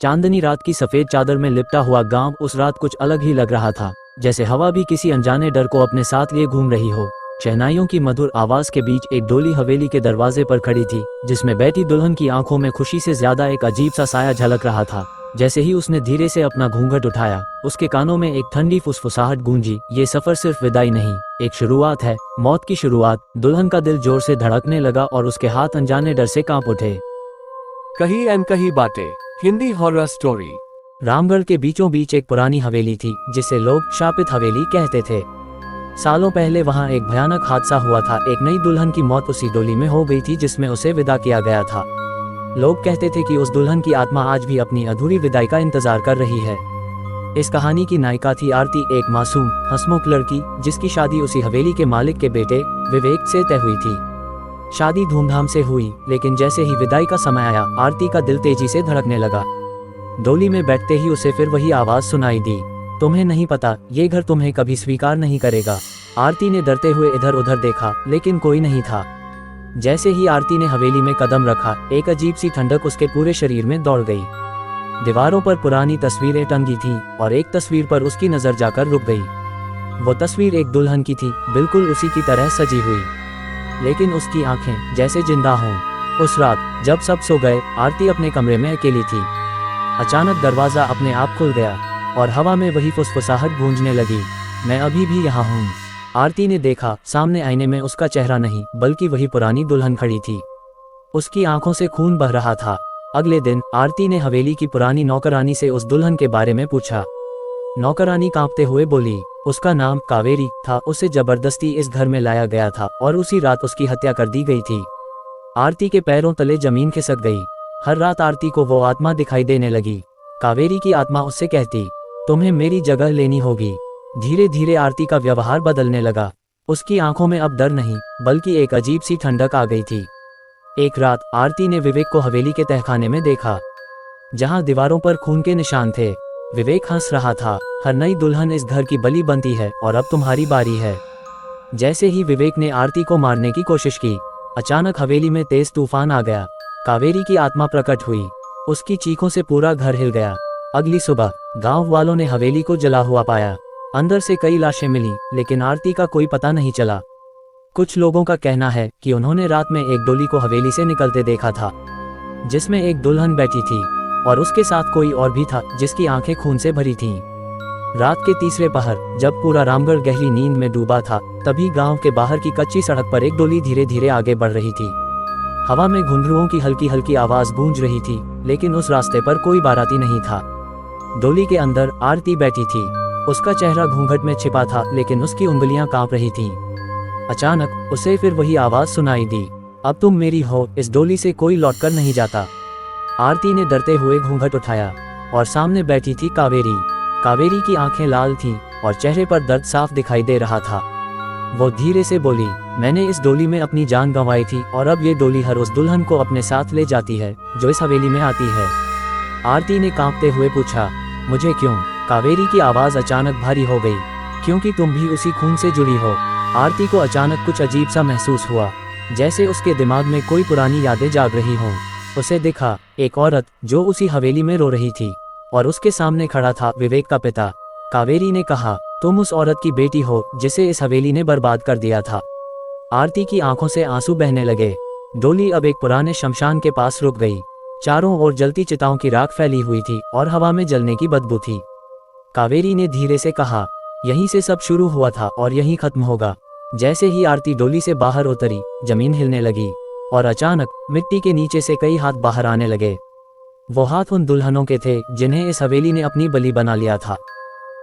चांदनी रात की सफेद चादर में लिपटा हुआ गांव उस रात कुछ अलग ही लग रहा था, जैसे हवा भी किसी अनजाने डर को अपने साथ लिए घूम रही हो। शहनाइयों की मधुर आवाज के बीच एक डोली हवेली के दरवाजे पर खड़ी थी, जिसमें बैठी दुल्हन की आंखों में खुशी से ज्यादा एक अजीब सा साया झलक रहा था। जैसे ही उसने धीरे से अपना घूंघट उठाया, उसके कानों में एक ठंडी फुसफुसाहट गूंजी। ये सफर सिर्फ विदाई नहीं, एक शुरुआत है, मौत की शुरुआत। दुल्हन का दिल जोर से धड़कने लगा और उसके हाथ अनजाने डर से कांप उठे। कही अनकही बातें, हिंदी हॉरर स्टोरी। रामगढ़ के बीचों बीच एक पुरानी हवेली थी, जिसे लोग शापित हवेली कहते थे। सालों पहले वहां एक भयानक हादसा हुआ था। एक नई दुल्हन की मौत उसी डोली में हो गई थी जिसमें उसे विदा किया गया था। लोग कहते थे कि उस दुल्हन की आत्मा आज भी अपनी अधूरी विदाई का इंतजार कर रही है। इस कहानी की नायिका थी आरती, एक मासूम हंसमुख लड़की जिसकी शादी उसी हवेली के मालिक के बेटे विवेक से तय हुई थी। शादी धूमधाम से हुई, लेकिन जैसे ही विदाई का समय आया, आरती का दिल तेजी से धड़कने लगा। डोली में बैठते ही उसे फिर वही आवाज सुनाई दी, तुम्हें नहीं पता, ये घर तुम्हें कभी स्वीकार नहीं करेगा। आरती ने डरते हुए इधर उधर देखा, लेकिन कोई नहीं था। जैसे ही आरती ने हवेली में कदम रखा, एक अजीब सी ठंडक उसके पूरे शरीर में दौड़ गई। दीवारों पर पुरानी तस्वीरें टंगी थीं और एक तस्वीर पर उसकी नजर जाकर रुक गई। वो तस्वीर एक दुल्हन की थी, बिल्कुल उसी की तरह सजी हुई, लेकिन उसकी आंखें जैसे जिंदा हों। उस रात जब सब सो गए, आरती अपने कमरे में अकेली थी। अचानक दरवाजा अपने आप खुल गया और हवा में वही फुसफुसाहट गूंजने लगी, मैं अभी भी यहाँ हूँ। आरती ने देखा, सामने आईने में उसका चेहरा नहीं, बल्कि वही पुरानी दुल्हन खड़ी थी। उसकी आंखों से खून बह रहा था। अगले दिन आरती ने हवेली की पुरानी नौकरानी से उस दुल्हन के बारे में पूछा। नौकरानी कांपते हुए बोली, उसका नाम कावेरी था, उसे जबरदस्ती इस घर में लाया गया था और उसी रात उसकी हत्या कर दी गई थी। आरती के पैरों तले जमीन खिसक गई। हर रात आरती को वो आत्मा दिखाई देने लगी। कावेरी की आत्मा उससे कहती, तुम्हें मेरी जगह लेनी होगी। धीरे धीरे आरती का व्यवहार बदलने लगा। उसकी आंखों में अब डर नहीं, बल्कि एक अजीब सी ठंडक आ गई थी। एक रात आरती ने विवेक को हवेली के तहखाने में देखा, जहां दीवारों पर खून के निशान थे। विवेक हंस रहा था, हर नई दुल्हन इस घर की बलि बनती है और अब तुम्हारी बारी है। जैसे ही विवेक ने आरती को मारने की कोशिश की, अचानक हवेली में तेज तूफान आ गया। कावेरी की आत्मा प्रकट हुई, उसकी चीखों से पूरा घर हिल गया। अगली सुबह गांव वालों ने हवेली को जला हुआ पाया। अंदर से कई लाशें मिली, लेकिन आरती का कोई पता नहीं चला। कुछ लोगों का कहना है कि उन्होंने रात में एक डोली को हवेली से निकलते देखा था, जिसमें एक दुल्हन बैठी थी और उसके साथ कोई और भी था जिसकी आंखें खून से भरी थीं। रात के तीसरे पहर जब पूरा रामगढ़ गहरी नींद में डूबा था, तभी गांव के बाहर की कच्ची सड़क पर एक डोली धीरे धीरे आगे बढ़ रही थी। हवा में घुंघरुओं की हल्की हल्की आवाज गूंज रही थी, लेकिन उस रास्ते पर कोई बाराती नहीं था। डोली के अंदर आरती बैठी थी। उसका चेहरा घूंघट में छिपा था, लेकिन उसकी उंगलियां कांप रही थीं। अचानक उसे फिर वही आवाज सुनाई दी, अब तुम मेरी हो, इस डोली से कोई लौटकर नहीं जाता। आरती ने डरते हुए घूंघट उठाया और सामने बैठी थी कावेरी। कावेरी की आंखें लाल थीं और चेहरे पर दर्द साफ दिखाई दे रहा था। वो धीरे से बोली, मैंने इस डोली में अपनी जान गंवाई थी और अब ये डोली हर उस दुल्हन को अपने साथ ले जाती है जो इस हवेली में आती है। आरती ने कांपते हुए पूछा, मुझे क्यों? कावेरी की आवाज अचानक भारी हो गई, क्योंकि तुम भी उसी खून से जुड़ी हो। आरती को अचानक कुछ अजीब सा महसूस हुआ, जैसे उसके दिमाग में कोई पुरानी यादें जाग रही हों। उसे दिखा एक औरत जो उसी हवेली में रो रही थी और उसके सामने खड़ा था विवेक का पिता। कावेरी ने कहा, तुम उस औरत की बेटी हो जिसे इस हवेली ने बर्बाद कर दिया था। आरती की आंखों से आंसू बहने लगे। डोली अब एक पुराने शमशान के पास रुक गई। चारों ओर जलती चिताओं की राख फैली हुई थी और हवा में जलने की बदबू थी। कावेरी ने धीरे से कहा, यहीं से सब शुरू हुआ था और यहीं खत्म होगा। जैसे ही आरती डोली से बाहर उतरी, जमीन हिलने लगी और अचानक मिट्टी के नीचे से कई हाथ बाहर आने लगे। वो हाथ उन दुल्हनों के थे जिन्हें इस हवेली ने अपनी बलि बना लिया था।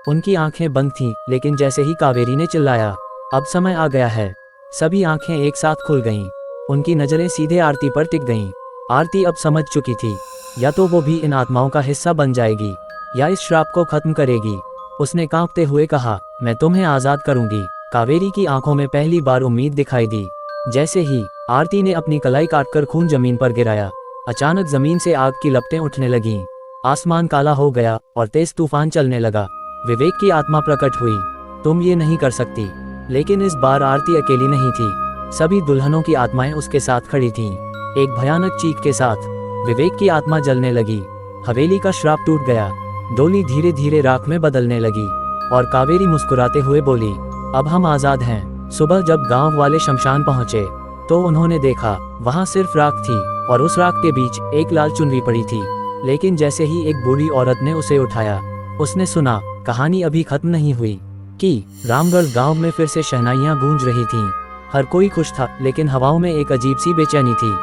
उनकी आंखें बंद थीं, लेकिन जैसे ही कावेरी ने चिल्लाया, अब समय आ गया है, सभी आंखें एक साथ खुल गईं। उनकी नजरें सीधे आरती पर टिक गईं। आरती अब समझ चुकी थी, या तो वो भी इन आत्माओं का हिस्सा बन जाएगी या इस श्राप को खत्म करेगी। उसने कांपते हुए कहा, मैं तुम्हें आजाद करूंगी। कावेरी की आंखों में पहली बार उम्मीद दिखाई दी। जैसे ही आरती ने अपनी कलाई काटकर खून जमीन पर गिराया, अचानक जमीन से आग की लपटें उठने लगीं। आसमान काला हो गया और तेज तूफान चलने लगा। विवेक की आत्मा प्रकट हुई, तुम ये नहीं कर सकती। लेकिन इस बार आरती अकेली नहीं थी, सभी दुल्हनों की आत्माएं उसके साथ खड़ी थीं। एक भयानक चीख के साथ विवेक की आत्मा जलने लगी। हवेली का श्राप टूट गया। डोली धीरे धीरे राख में बदलने लगी और कावेरी मुस्कुराते हुए बोली, अब हम आजाद हैं। सुबह जब गांव वाले शमशान पहुंचे तो उन्होंने देखा वहां सिर्फ राख थी और उस राख के बीच एक लाल चुनरी पड़ी थी। लेकिन जैसे ही एक बूढ़ी औरत ने उसे उठाया, उसने सुना कहानी अभी खत्म नहीं हुई कि रामगढ़ गांव में फिर से शहनाइयां गूंज रही थीं। हर कोई खुश था, लेकिन हवाओं में एक अजीब सी बेचैनी थी।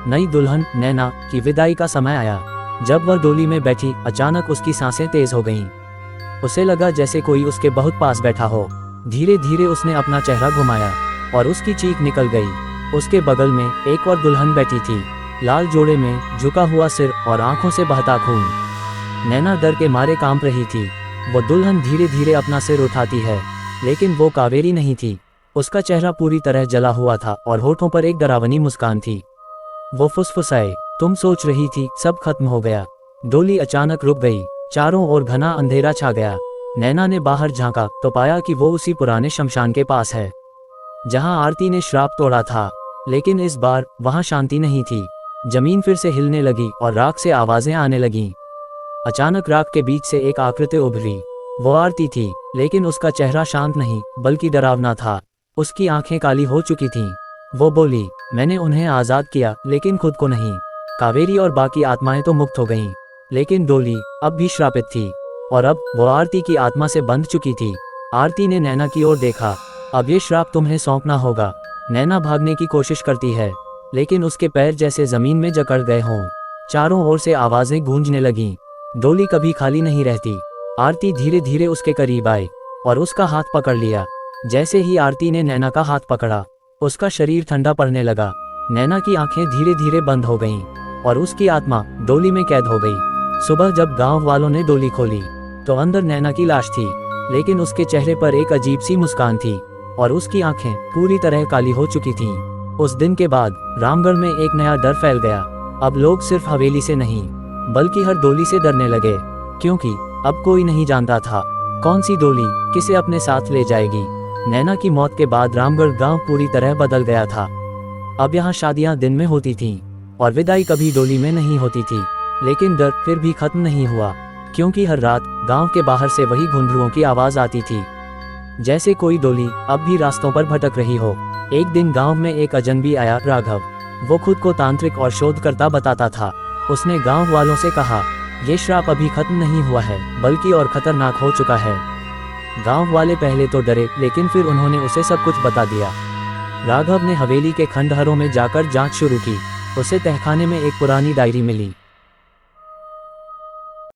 नई दुल्हन नैना की विदाई का समय आया। जब वह डोली में बैठी, अचानक उसकी सांसें तेज हो गईं। उसे लगा जैसे कोई उसके बहुत पास बैठा हो। धीरे धीरे उसने अपना चेहरा घुमाया और उसकी चीख निकल गई। उसके बगल में एक और दुल्हन बैठी थी, लाल जोड़े में झुका हुआ सिर और आंखों से बहता खून। नैना डर के मारे कांप रही थी। वो दुल्हन धीरे धीरे अपना सिर उठाती है, लेकिन वो कावेरी नहीं थी। उसका चेहरा पूरी तरह जला हुआ था और होठों पर एक डरावनी मुस्कान थी। वो फुसफुसाए, तुम सोच रही थी सब खत्म हो गया। डोली अचानक रुक गई। चारों ओर घना अंधेरा छा गया। नैना ने बाहर झांका तो पाया कि वो उसी पुराने शमशान के पास है जहां आरती ने श्राप तोड़ा था। लेकिन इस बार वहां शांति नहीं थी। जमीन फिर से हिलने लगी और राख से आवाजें आने लगीं। अचानक राख के बीच से एक आकृति उभरी। वो आरती थी, लेकिन उसका चेहरा शांत नहीं बल्कि डरावना था। उसकी आंखें काली हो चुकी थीं। वो बोली, मैंने उन्हें आजाद किया लेकिन खुद को नहीं। कावेरी और बाकी आत्माएं तो मुक्त हो गईं, लेकिन डोली अब भी श्रापित थी और अब वो आरती की आत्मा से बंध चुकी थी। आरती ने नैना की ओर देखा, अब ये श्राप तुम्हें सौंपना होगा। नैना भागने की कोशिश करती है, लेकिन उसके पैर जैसे जमीन में जकड़ गए हों। चारों ओर से आवाजें गूंजने लगीं। डोली कभी खाली नहीं रहती। आरती धीरे धीरे उसके करीब आई और उसका हाथ पकड़ लिया। जैसे ही आरती ने नैना का हाथ पकड़ा, उसका शरीर ठंडा पड़ने लगा। नैना की आंखें धीरे धीरे बंद हो गईं और उसकी आत्मा डोली में कैद हो गई। सुबह जब गांव वालों ने डोली खोली तो अंदर नैना की लाश थी, लेकिन उसके चेहरे पर एक अजीब सी मुस्कान थी और उसकी आंखें पूरी तरह काली हो चुकी थीं। उस दिन के बाद रामगढ़ में एक नया डर फैल गया। अब लोग सिर्फ हवेली से नहीं बल्कि हर डोली से डरने लगे, क्योंकि अब कोई नहीं जानता था कौन सी डोली किसे अपने साथ ले जाएगी। नैना की मौत के बाद रामगढ़ गांव पूरी तरह बदल गया था। अब यहाँ शादियां दिन में होती थीं और विदाई कभी डोली में नहीं होती थी। लेकिन डर फिर भी खत्म नहीं हुआ, क्योंकि हर रात गांव के बाहर से वही घुंघरुओं की आवाज आती थी, जैसे कोई डोली अब भी रास्तों पर भटक रही हो। एक दिन गांव में एक अजनबी आया, राघव। वो खुद को तांत्रिक और शोधकर्ता बताता था। उसने गांव वालों से कहा, ये श्राप अभी खत्म नहीं हुआ है बल्कि और खतरनाक हो चुका है। गांव वाले पहले तो डरे, लेकिन फिर उन्होंने उसे सब कुछ बता दिया। राघव ने हवेली के खंडहरों में जाकर जांच शुरू की। उसे तहखाने में एक पुरानी डायरी मिली